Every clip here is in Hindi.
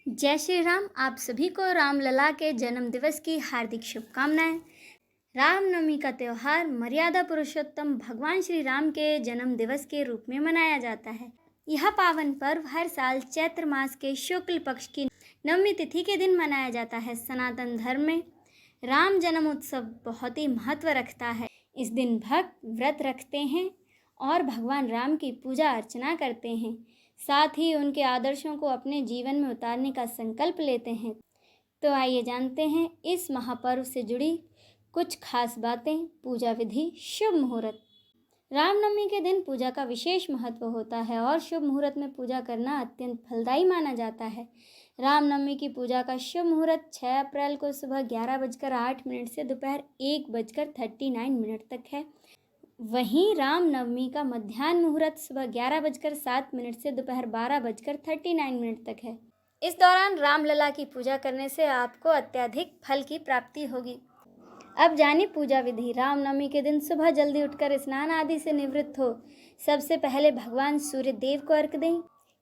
जय श्री राम। आप सभी को रामलला के जन्म दिवस की हार्दिक शुभकामनाएं। रामनवमी का त्यौहार मर्यादा पुरुषोत्तम भगवान श्री राम के जन्म दिवस के रूप में मनाया जाता है। यह पावन पर्व हर साल चैत्र मास के शुक्ल पक्ष की नवमी तिथि के दिन मनाया जाता है। सनातन धर्म में राम जन्म उत्सव बहुत ही महत्व रखता है। इस दिन भक्त व्रत रखते हैं और भगवान राम की पूजा अर्चना करते हैं, साथ ही उनके आदर्शों को अपने जीवन में उतारने का संकल्प लेते हैं। तो आइए जानते हैं इस महापर्व से जुड़ी कुछ खास बातें। पूजा विधि। शुभ मुहूर्त। रामनवमी के दिन पूजा का विशेष महत्व होता है और शुभ मुहूर्त में पूजा करना अत्यंत फलदायी माना जाता है। रामनवमी की पूजा का शुभ मुहूर्त 6 अप्रैल को सुबह 11:08 से दोपहर 1:39 तक है। वहीं रामनवमी का मध्याह्न मुहूर्त सुबह 11:07 से दोपहर 12:39 तक है। इस दौरान रामलला की पूजा करने से आपको अत्यधिक फल की प्राप्ति होगी। अब जानिए पूजा विधि। रामनवमी के दिन सुबह जल्दी उठकर स्नान आदि से निवृत्त हो सबसे पहले भगवान सूर्य देव को अर्घ दें,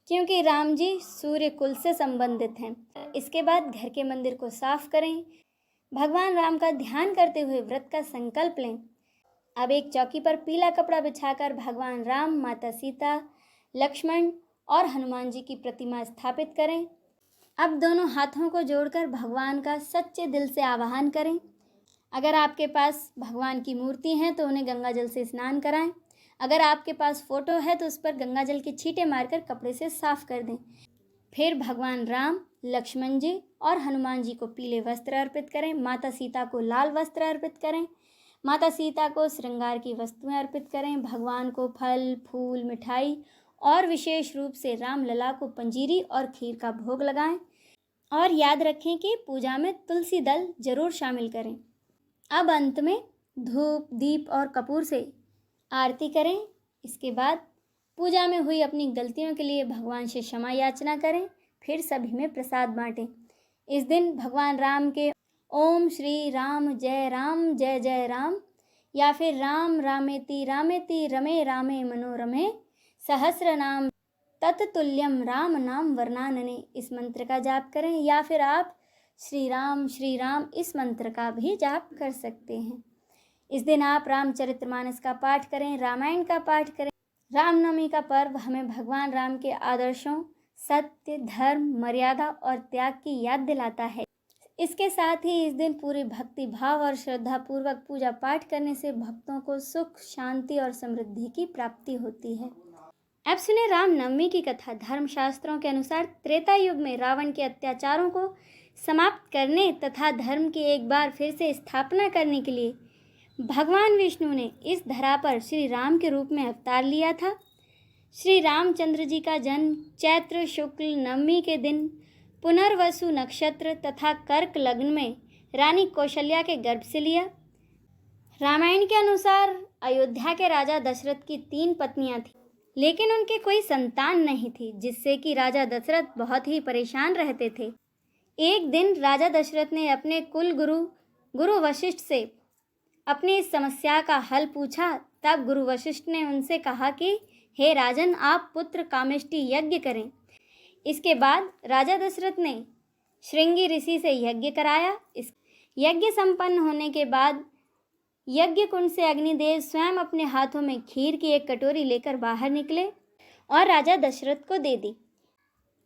क्योंकि राम जी सूर्य कुल से संबंधित हैं। इसके बाद घर के मंदिर को साफ करें। भगवान राम का ध्यान करते हुए व्रत का संकल्प लें। अब एक चौकी पर पीला कपड़ा बिछाकर भगवान राम, माता सीता, लक्ष्मण और हनुमान जी की प्रतिमा स्थापित करें। अब दोनों हाथों को जोड़कर भगवान का सच्चे दिल से आवाहन करें। अगर आपके पास भगवान की मूर्ति है तो उन्हें गंगा जल से स्नान कराएं। अगर आपके पास फोटो है तो उस पर गंगा जल के छींटे मारकर कपड़े से साफ कर दें। फिर भगवान राम, लक्ष्मण जी और हनुमान जी को पीले वस्त्र अर्पित करें। माता सीता को लाल वस्त्र अर्पित करें। माता सीता को श्रृंगार की वस्तुएं अर्पित करें। भगवान को फल, फूल, मिठाई और विशेष रूप से रामलला को पंजीरी और खीर का भोग लगाएं। और याद रखें कि पूजा में तुलसी दल जरूर शामिल करें। अब अंत में धूप, दीप और कपूर से आरती करें। इसके बाद पूजा में हुई अपनी गलतियों के लिए भगवान से क्षमा याचना करें। फिर सभी में प्रसाद बांटें। इस दिन भगवान राम के ओम श्री राम जय जय राम या फिर राम रामेति रामेति रमे रामे मनोरमे सहस्र नाम तत्तुल्यम राम नाम वर्णानने, इस मंत्र का जाप करें। या फिर आप श्री राम इस मंत्र का भी जाप कर सकते हैं। इस दिन आप रामचरितमानस का पाठ करें, रामायण का पाठ करें। रामनवमी का पर्व हमें भगवान राम के आदर्शों, सत्य, धर्म, मर्यादा और त्याग की याद दिलाता है। इसके साथ ही इस दिन पूरी भक्ति भाव और श्रद्धा पूर्वक पूजा पाठ करने से भक्तों को सुख, शांति और समृद्धि की प्राप्ति होती है। अब सुने रामनवमी की कथा। धर्मशास्त्रों के अनुसार त्रेता युग में रावण के अत्याचारों को समाप्त करने तथा धर्म की एक बार फिर से स्थापना करने के लिए भगवान विष्णु ने इस धरा पर श्री राम के रूप में अवतार लिया था। श्री रामचंद्र जी का जन्म चैत्र शुक्ल नवमी के दिन पुनर्वसु नक्षत्र तथा कर्क लग्न में रानी कौशल्या के गर्भ से लिया। रामायण के अनुसार अयोध्या के राजा दशरथ की 3 पत्नियां थीं, लेकिन उनके कोई संतान नहीं थी, जिससे कि राजा दशरथ बहुत ही परेशान रहते थे। एक दिन राजा दशरथ ने अपने कुल गुरु वशिष्ठ से अपनी इस समस्या का हल पूछा। तब गुरु वशिष्ठ ने उनसे कहा कि हे राजन, आप पुत्र कामेष्टि यज्ञ करें। इसके बाद राजा दशरथ ने श्रृंगी ऋषि से यज्ञ कराया। इस यज्ञ संपन्न होने के बाद यज्ञ कुंड से अग्निदेव स्वयं अपने हाथों में खीर की एक कटोरी लेकर बाहर निकले और राजा दशरथ को दे दी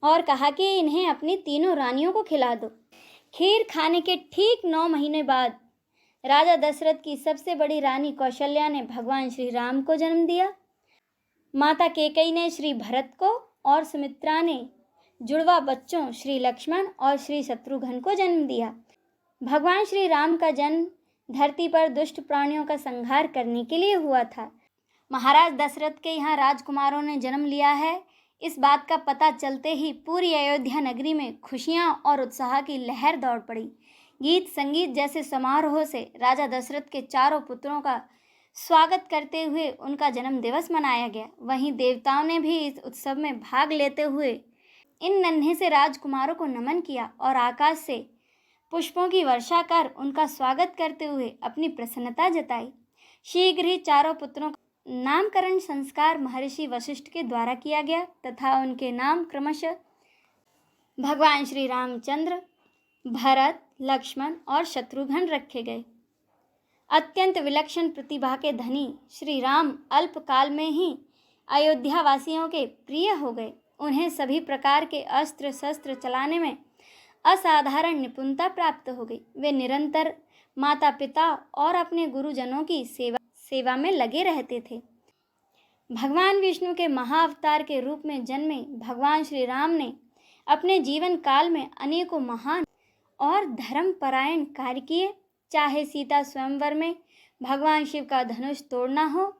और कहा कि इन्हें अपनी 3 रानियों को खिला दो। खीर खाने के ठीक 9 महीने बाद राजा दशरथ की सबसे बड़ी रानी कौशल्या ने भगवान श्री राम को जन्म दिया। माता कैकेयी ने श्री भरत को और सुमित्रा ने जुड़वा बच्चों श्री लक्ष्मण और श्री शत्रुघ्न को जन्म दिया। भगवान श्री राम का जन्म धरती पर दुष्ट प्राणियों का संहार करने के लिए हुआ था। महाराज दशरथ के यहाँ राजकुमारों ने जन्म लिया है, इस बात का पता चलते ही पूरी अयोध्या नगरी में खुशियाँ और उत्साह की लहर दौड़ पड़ी। गीत संगीत जैसे समारोह से राजा दशरथ के चारों पुत्रों का स्वागत करते हुए उनका जन्म दिवस मनाया गया। वहीं देवताओं ने भी इस उत्सव में भाग लेते हुए इन नन्हे से राजकुमारों को नमन किया और आकाश से पुष्पों की वर्षा कर उनका स्वागत करते हुए अपनी प्रसन्नता जताई। शीघ्र ही चारों पुत्रों का नामकरण संस्कार महर्षि वशिष्ठ के द्वारा किया गया तथा उनके नाम क्रमशः भगवान श्री रामचंद्र, भरत, लक्ष्मण और शत्रुघ्न रखे गए। अत्यंत विलक्षण प्रतिभा के धनी श्री राम अल्पकाल में ही अयोध्या वासियों के प्रिय हो गए। उन्हें सभी प्रकार के अस्त्र शस्त्र चलाने में असाधारण निपुणता प्राप्त हो गई। वे निरंतर माता पिता और अपने गुरुजनों की सेवा में लगे रहते थे। भगवान विष्णु के महाअवतार के रूप में जन्मे भगवान श्री राम ने अपने जीवन काल में अनेकों महान और धर्मपरायण कार्य किए। चाहे सीता स्वयंवर में भगवान शिव का धनुष तोड़ना हो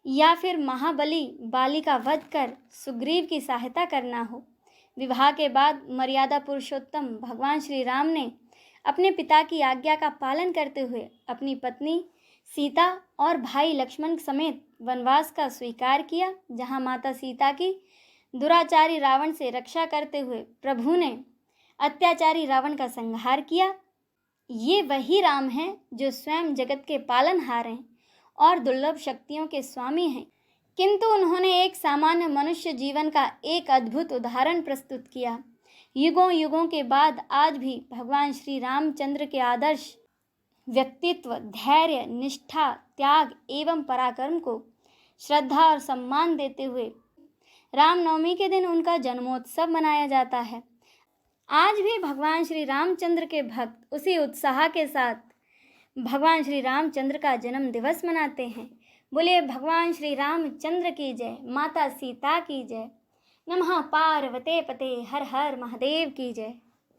या फिर महाबली बाली का वध कर सुग्रीव की सहायता करना हो। विवाह के बाद मर्यादा पुरुषोत्तम भगवान श्री राम ने अपने पिता की आज्ञा का पालन करते हुए अपनी पत्नी सीता और भाई लक्ष्मण समेत वनवास का स्वीकार किया, जहां माता सीता की दुराचारी रावण से रक्षा करते हुए प्रभु ने अत्याचारी रावण का संहार किया। ये वही राम हैं जो स्वयं जगत के पालनहार हैं और दुर्लभ शक्तियों के स्वामी हैं, किंतु उन्होंने एक सामान्य मनुष्य जीवन का एक अद्भुत उदाहरण प्रस्तुत किया। युगों युगों के बाद आज भी भगवान श्री रामचंद्र के आदर्श व्यक्तित्व, धैर्य, निष्ठा, त्याग एवं पराक्रम को श्रद्धा और सम्मान देते हुए रामनवमी के दिन उनका जन्मोत्सव मनाया जाता है। आज भी भगवान श्री रामचंद्र के भक्त उसी उत्साह के साथ भगवान श्री रामचंद्र का जन्म दिवस मनाते हैं। बोलिए भगवान श्री रामचंद्र की जय, माता सीता की जय, नमः पार्वते पते, हर हर महादेव की जय।